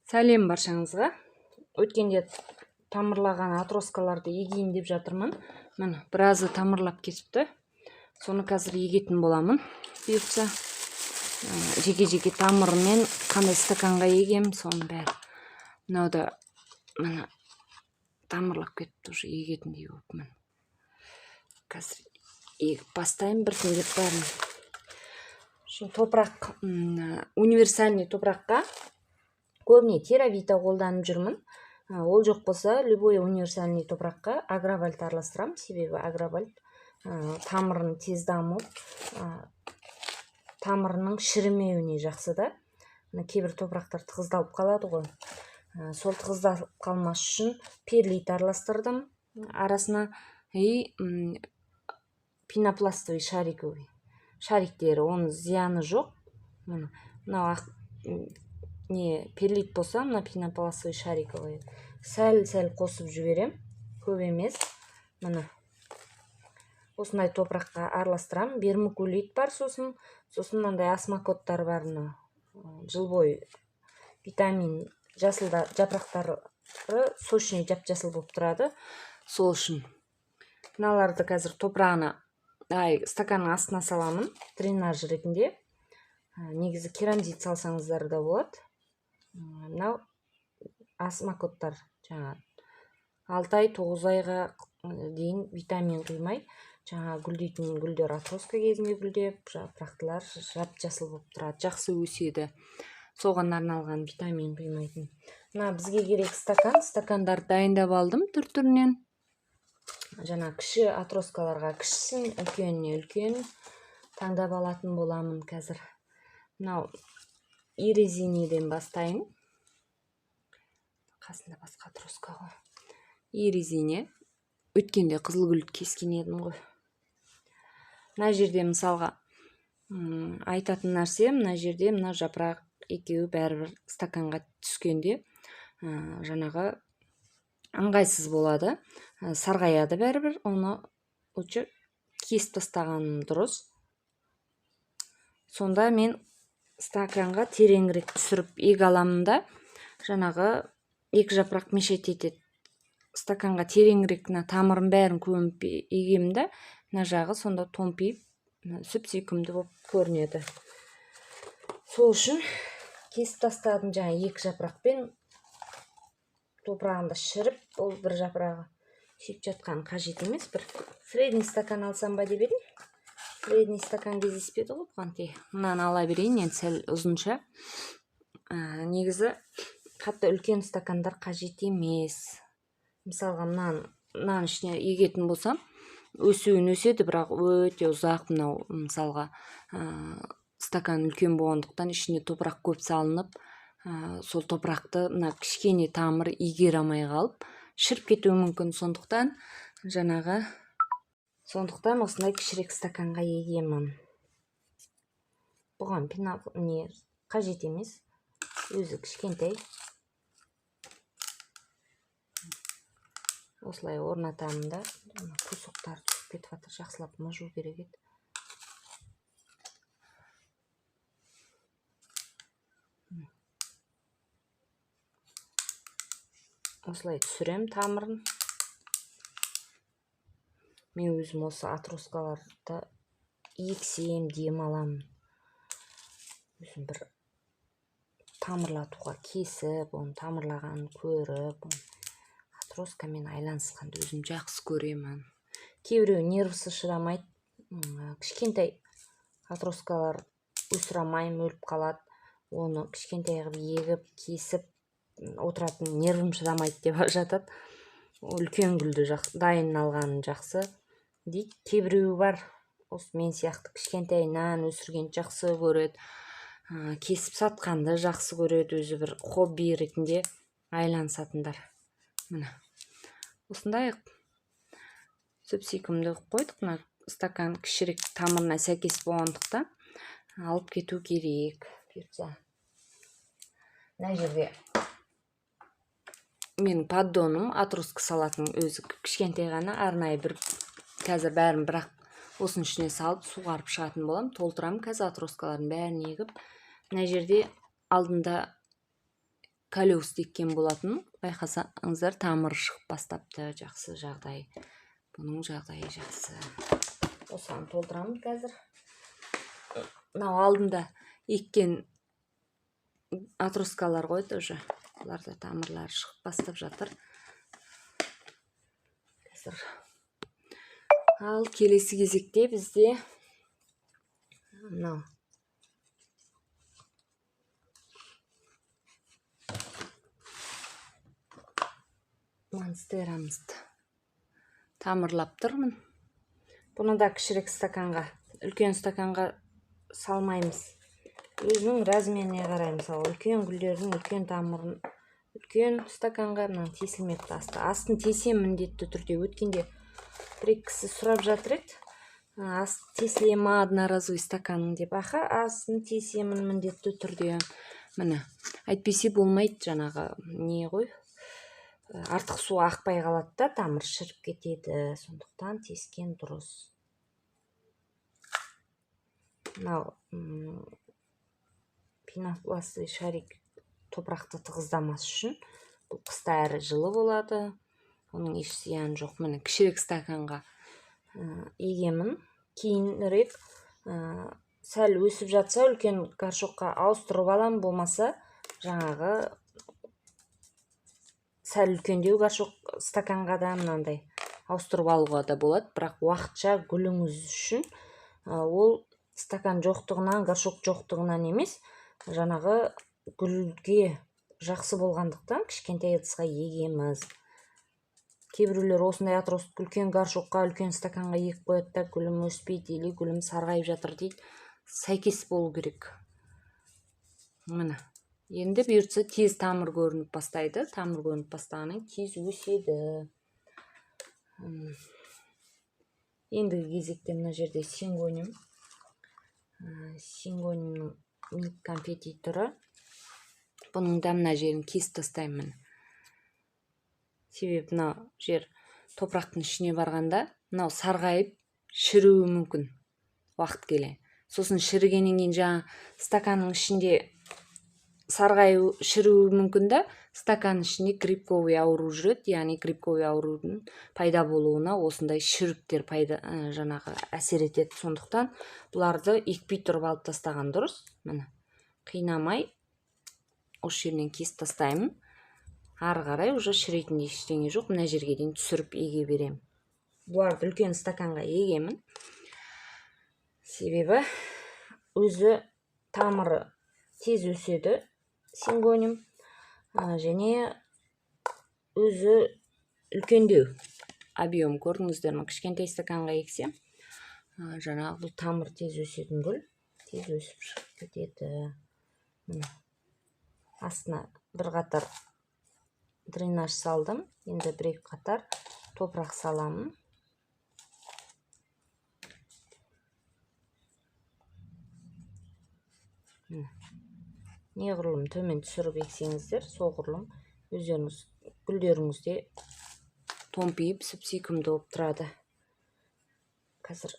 Сәлем баршаңызға. Өткенде тамырлаған атроскаларды егейін деп жатырмын. Міне, біразы тамырлап кетіпті. Соны қазір егетін боламын. Бұйыртса, жеке-жеке тамырымен қандай стаканға егем, соны бәрі. Мынау да міне тамырлап кетіпті, уже егетіндей болып. Міне. Қазір егіп бастайын біртіндеп бәрін. Топырақ, универсальный топыраққа көбіне теравита қолданып жүрмін. Ол жоқ болса, любой универсальный топыраққа агровальт араластырам. Себебі агровальт тамырын тез дамып, тамырының шірімеуіне жақсы да. Кейбір топырақтар тығыздалып қалады ғой. Сол тығыздалып қалмас үшін перлит араластырдым арасына и пенопластовый шариковый. Шариктері, оның зияны жоқ. Мынау перлит болса, мына пенопластовый шариковый сәл қосып жіберем, көп емес. Мына осындай топыраққа араластырам. Вермикулит бар, сосын мынандай осмокоттар бар. Жыл бойы витамин жасылда жапырақтары сочный жап-жасыл болып тұрады. Сол үшін мыналарды қазір топырағына стаканның астына саламын, дренаж ретінде. Негізі керамзит салсаңыздар да болады. Мынау осмокоттар, 6 ай 9 айға дейін витамин құймай, гүлдейтін гүлдер атроска кезінде гүлдеп, жапырақтылар жап-жасыл болып тұрады, жақсы өседі. Соған арналған витамин құймайтын. Мына бізге керек стакандар дайындап алдым түр-түрінен. Кіші атроскаларға кішісін, үлкеніне үлкен таңдап алатын боламын қазір. Мынау ирезинеден бастайын. Қасында басқа атроска ғой. Ирезине. Өткенде қызылгүл кескен едім ғой. Мына жерде мысалға айтатын нәрсе, мына жерде мына жапырақ екеуі бәрібір стаканға түскенде жаңағы ыңғайсыз болады. Сарғаяды бәрібір. Оны кесіп тастағаным дұрыс. Сонда мен стаканға тереңірек түсіріп ег аламын да, жаңағы екі жапырақ мешет етеді. Стаканға тереңірек тамырын бәрін көміп егем да, мына жағы сонда томпиып, сүп-сүйкімді болып көрінеді. Сол үшін кесіп тастадым екі жапырақпен. Топырағында шіріп, ол бір жапырағы шеп жатқан қажет емес. Бір средний стакан алсам ба деп едім. Средний стакан кездеспеді ғой бұған тек. Мынаны ала берейін, енді сәл ұзынша. Негізі қатты үлкен стакандар қажет емес. Мысалға мынаның ішіне егетін болсам, өсуін өседі, бірақ өте ұзақ. Мынау мысалға стакан үлкен болғандықтан ішіне топырақ көп салынып, сол топырақты кішкене тамыр игере алмай қалып шіріп кетуі мүмкін. Сондықтан осындай кішірек стаканға егемін. Бұған қажет емес, өзі кішкентай. Осылай орнатамын да, қусықтар түсіп кетіп жатыр, жақсылап мыжу керек еді. Осылай түсірем тамырын. Мен өзім осы атроскаларды ексем, дем аламын. Өзім бір тамырлатуға кесіп, оны тамырлағанын көріп, атроскамен айланысқанды өзім жақсы көремін. Кейбіреу нервісі шыдамайды. Кішкентай атроскалар өсіре алмаймын, өліп қалады. Оны кішкентай қылып егіп, кесіп отыратын нервім шыдамайды деп жатады. Үлкен гүлді дайын алғанын жақсы дейді. Кейбіреу бар, мен сияқты кішкентайынан өсірген жақсы көреді, кесіп сатқанды жақсы көреді, өзі бір хобби ретінде айланысатындар. Міне осындай сүп-сүйкімді қойдық. Мына стакан кішірек тамырына сәйкес болғандықтан алып кету керек. Мына жерде менің поддоным атроска салатын өзі кішкентай ғана, арнайы бір қазір бәрін бірақ осының ішіне салып суғарып шығатын болам. Толтырам қазір атроскаларын бәрін егіп. Мына жерде алдында колес теккен болатын. Байқасаңыздар, тамыры шығып бастапты. Жақсы жағдай. Бұның жағдайы жақсы. Осыған толтырамын қазір. Мынау алдында еккен отросткалар қойды уже. Оларда тамырлары шығып бастап жатыр. Қазір. Ал келесі кезекте бізде мынау монстерамызды тамырлап тұрмын. Бұны да кішірек стаканға, үлкен стаканға салмаймыз. Өзінің размеріне қарай, мысалы, үлкен гүлдердің үлкен тамырын үлкен стаканға мына тесілмекті асты. Астын тесем міндетті түрде. Өткенде бір кісі сұрап жатыр еді. Астын тесіле ма одноразовый стаканың деп. Астын тесемін міндетті түрде. Міне, әйтпесе болмайды, жаңағы не ғой? Артық су ақпай қалады да, тамыр шіріп кетеді. Сондықтан тескен дұрыс. Мынау пенопластовый шарик топырақты тығыздамас үшін. Бұл қыста әрі жылы болады. Оның еш зияны жоқ. Міне, кішірек стаканға егемін. Кейінірек сәл өсіп жатса, үлкен горшокқа ауыстырып алам, болмаса жаңағы сәл үлкендеу горшок стаканға да мынандай ауыстырып алуға да болады. Бірақ уақытша гүліңіз үшін ол стакан жоқтығынан, горшок жоқтығынан емес, жаңағы гүлге жақсы болғандықтан кішкентай ыдысқа егеміз. Кейбіреулер осындай отросток үлкен горшокқа, үлкен стаканға егіп қояды да, гүлім өспейді или гүлім сарғайып жатыр дейді. Сәйкес болу керек. Міне. Енді бұйыртса тез тамыр көрініп бастайды. Тамыр көрініп бастағаннан тез өседі. Ендігі кезекте мына жерде сингоним. Сингонимнің милк конфети түрі. Бұның да мына жерін кесіп тастаймын. Себебі мынау жер топырақтың ішіне барғанда, мынау сарғайып шіруі мүмкін уақыт келе. Сосын шірігеннен кейін жаңа стаканның ішінде сарғайу шіруі мүмкін да, стакан ішінде грибковый ауру жүреді. Яғни грибковый аурудың пайда болуына осындай шіріктер жаңағы әсер етеді. Сондықтан бұларды екпей тұрып алып тастаған дұрыс. Міне, қинамай осы жерінен кесіп тастаймын. Ары қарай уже шірейтін ештеңе жоқ. Мына жерге дейін түсіріп еге берем. Бұларды үлкен стаканға егемін. Себебі өзі тамыры тез өседі. Сингоним. Және өзі үлкендеу. Объем көрдіңіздер ме? Кішкентай стаканға ексем, жаңағы бұл тамыр тез өсетін гүл. Тез өсіп шығып кетеді. Астына бір қатар дренаж салдым. Енді бір қатар топырақ саламын. Неғұрлым төмен түсіріп ексеңіздер, соғұрлым өздеріңіз гүлдеріңізде томпиып, сүйкімді болып тұрады. Қазір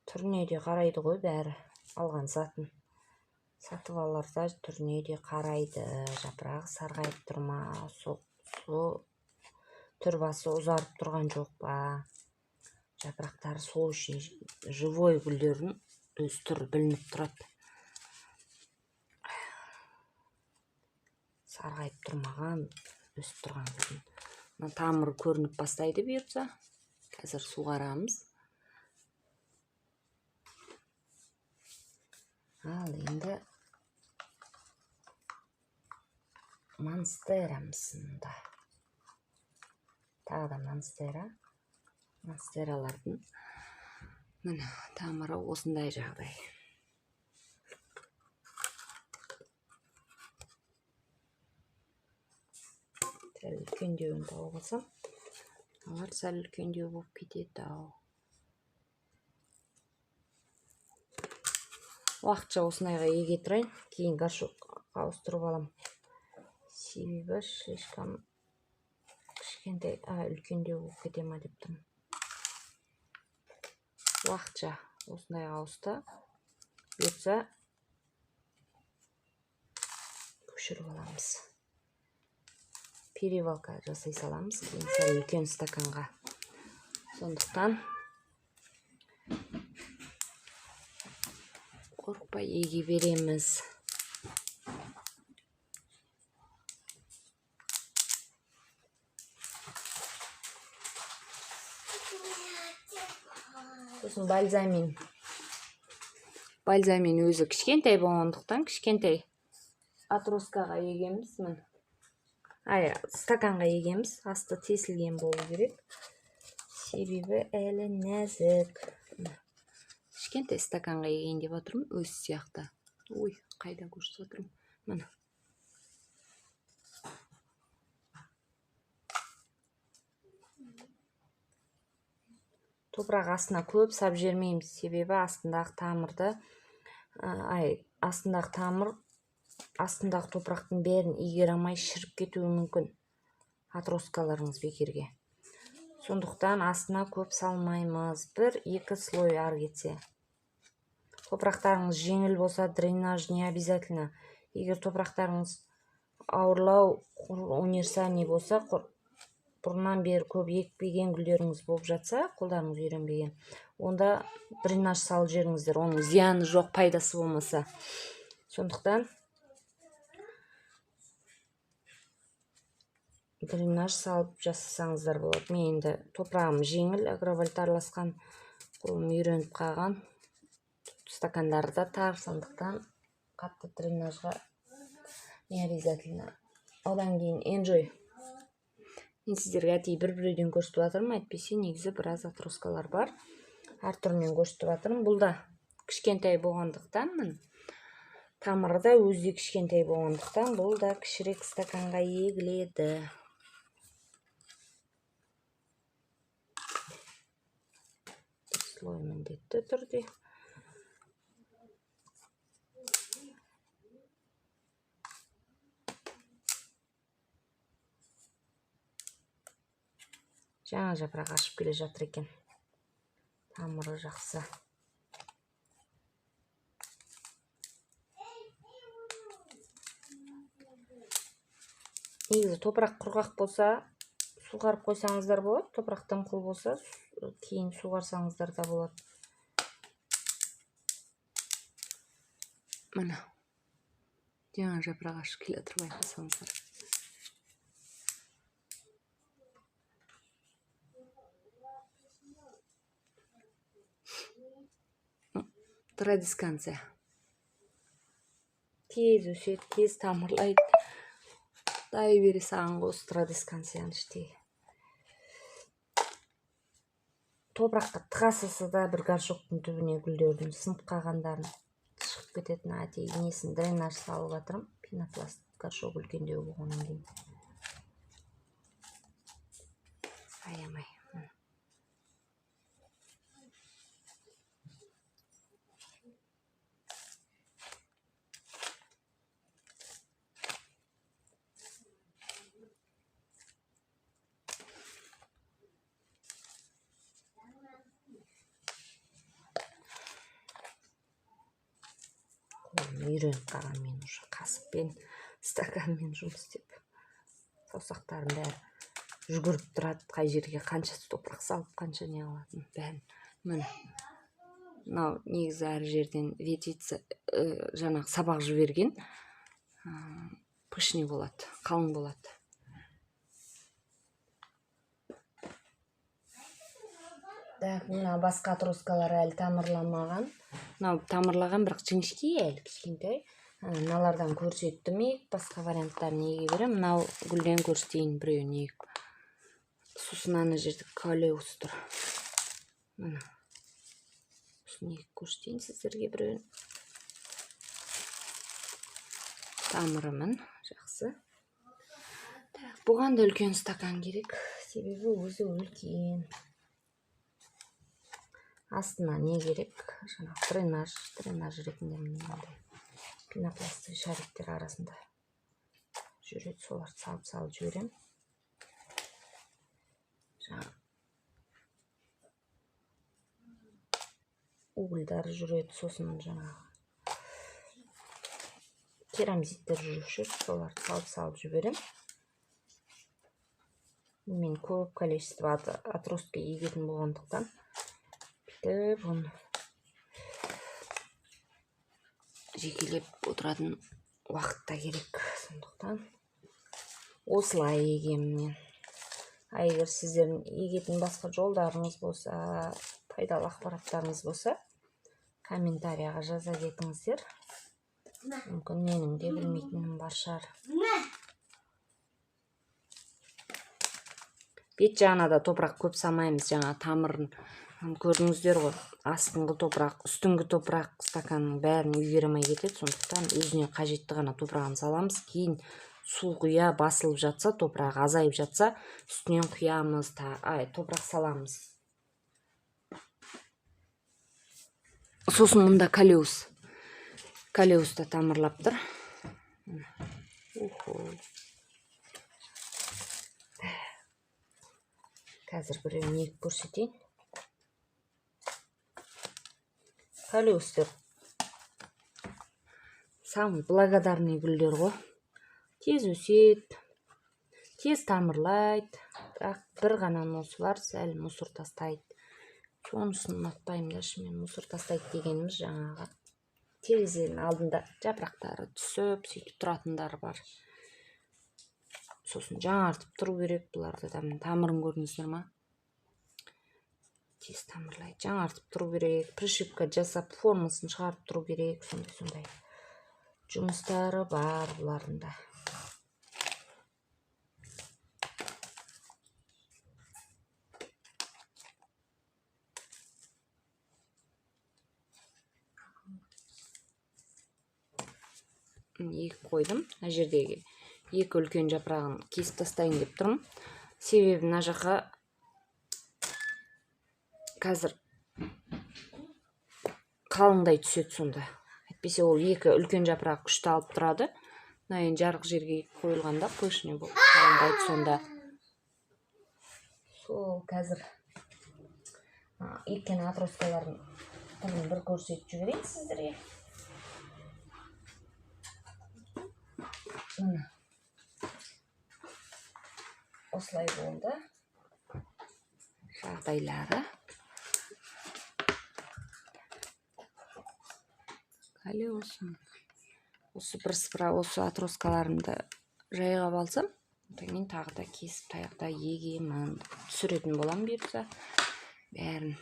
түріне де қарайды ғой бәрі, алған затын. Сатып аларда түріне де қарайды. Жапырағы сарғайып тұрма, түр басы ұзарып тұрған жоқ па. Жапырақтары сол үшін живой гүлдердің өз түрі білініп тұрады. Сарғайып тұрмаған, өсіп тұрған гүлдің. Тамыры көрініп бастайды бұйыртса. Қазір суғарамыз. Ал енді монстерамсында. Тағы да монстералардың міне тамыры осындай жағдай. Сәл үлкендеуін тауып алсам, олар сәл үлкендеу болып кетеді ау. Уақытша осындайға еге тұрайын, кейін горшокқа ауыстырып алам. Себебі слишком кішкентай, үлкендеу болып кете ма деп тұрмын. Уақытша осындай ауысты. Бұйыртса көшіріп аламыз. Перевалка жасай саламыз, кейін сәл үлкен стаканға. Сондықтан қорықпай еге береміз. Сосын бальзамин өзі кішкентай болғандықтан кішкентай атроскаға егеміз. Стаканға егеміз. Асты тесілген болу керек. Себебі әлі нәзік. Кішкентай стаканға еген деп отырмын, өз сияқты. Ой, қайда көрсетіп отырмын. Мына. Топырақ астына көп сап жермейміз, себебі астындағы топырақтың бәрін игере алмай шіріп кетуі мүмкін. Атроскаларыңыз бекерге. Сондықтан астына көп салмаймыз. 1-2 слой ар кетсе. Топырақтарыңыз жеңіл болса, дренаж не обязательно. Егер топырақтарыңыз ауырлау, универсальный болса, бұрыннан бері көп екпеген гүлдеріңіз болып жатса, қолдарыңыз үйренбеген, онда дренаж салып жеріңіздер. Оның зияны жоқ, пайдасы болмаса. Сондықтан дренаж салып жасасаңыздар болады. Мен енді топырағым жеңіл, агровольт араласқан, қолым үйреніп қалған. Стакандары да тар, сондықтан қатты дренажға не обязательно. Одан кейін enjoy. Мен сіздерге әдейі бір-бірден көрсетіп жатырмын, әйтпесе негізі біраз атроскалар бар. Әр түрінен көрсетіп жатырмын. Бұл да кішкентай болғандықтан, тамыры да өзі кішкентай болғандықтан, бұл да кішірек стаканға егіледі. Слой міндетті түрде. Жаңа жапырақ ашып келе жатыр екен. Тамыры жақсы. Негізі топырақ құрғақ болса, суғарып қойсаңыздар болады. Топырақ дымқыл болса, кейін суғарсаңыздар да болады. Мына. Жаңа жапырақ ашып келе жатыр, байқасаңыздар. Традисканция. Тез өседі, тез тамырлайды. Дай бере саған осы традисканцияны іштей. Топыраққа тығасысы да бір горшоктың түбіне гүлдердің сынып қалғандарын шығып кететін әдейі несін дренаж салып жатырмын. Пенопласт горшок үлкендеу болғаннан кейін. Аямай. Үйреніп қалған мен уже қасықпен, стаканмен жұмыс істеп. Саусақтарым бәрі жүгіріп тұрады, қай жерге қанша топырақ салып, қанша не алатын бәрін. Міне. Мынау негізі әр жерден ветица, жаңағы сабақ жіберген, пышный болады, қалың болады. Мына басқа атроскалар әлі тамырламаған. Мынау тамырлаған, бірақ жіңішке әлі кішкентай. Мыналардан көрсеттім, басқа варианттарын неге берем. Мынау гүлден көрсетейін біреуін егіп. Сосын ана жерде калеус тұр. Мына. Сосын егіп көрсетейін сіздерге біреуін. Тамырымын, жақсы. Бұған да үлкен стакан керек, себебі өзі үлкен. Астына не керек? Жаңағы дренаж ретінде мынандай пенопласты шариктер арасында жүреді, соларды салып жіберем. Жаңағы угольдары жүреді, сосын жаңағы керамзиттер жүруші, соларды салып жіберем. Мен көп количество отростка егетін болғандықтан бүйтіп оны жекелеп отыратын уақытта керек. Сондықтан осылай егемін мен. Егер сіздердің егетін басқа жолдарыңыз болса, пайдалы ақпараттарыңыз болса, комментарияға жаза кетіңіздер. Мүмкін менің де білмейтінім бар шығар. Бет жағына да топырақ көп салмаймыз, жаңа тамырын көрдіңіздер ғой. Астыңғы топырақ, үстіңгі топырақ стаканның бәрін үлгермей кетеді. Сондықтан өзіне қажетті ғана топырағын саламыз. Кейін су құя басылып жатса, топырақ азайып жатса, үстінен құямыз, топырақ саламыз. Сосын мұнда калеус. Калеус та тамырлап тұр. Қазір біреуін егіп көрсетейін. Калеустер самый благодарный гүлдер ғой. Тез өседі, тез тамырлайды. Бірақ бір ғана носы бар, сәл мусор тастайды. Сонысын ұнатпаймын да, мен мусор тастайды дегеніміз жаңағы терезенің алдында жапырақтары түсіп, сөйтіп тұратындар бар. Сосын жаңартып тұру керек, бұларды да тамырын көрдіңіздер ма? Тез тамырлайды. Жаңартып тұру керек, пришивка жасап формасын шығарып тұру керек, сондай жұмыстары бар бұлардың да. Егіп қойдым. Мына жердегі екі үлкен жапырағын кесіп тастайын деп тұрмын. Себебі мына жаққа қазір қалыңдай түседі сонда. Әйтпесе ол екі үлкен жапырақ күшті алып тұрады. Мына енді жарық жерге қойылғанда пышный болып қалыңдайды сонда. Сол қазір еккен отросткалардың түрін бір көрсетіп жіберейін сіздерге. Осылай болды жағдайлары. Осы бір-сыпыра осы отросткаларымды жайғап алсам, мен тағы да кесіп таяқта егемін, түсіретін болам бұйырса бәрін.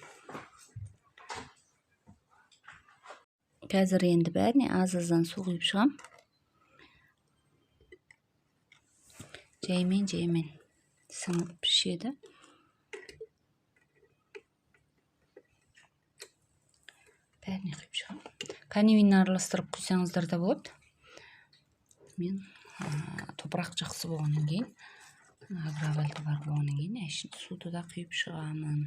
Қазір енді бәріне аз-аздан су құйып шығам. Жаймен сіңіп пішеді. Бәріне құйып шығам. Каневин араластырып құйсаңыздар да болады. Мен топырақ жақсы болғаннан кейін, агровальды бар болғаннан кейін, суды да құйып шығамын.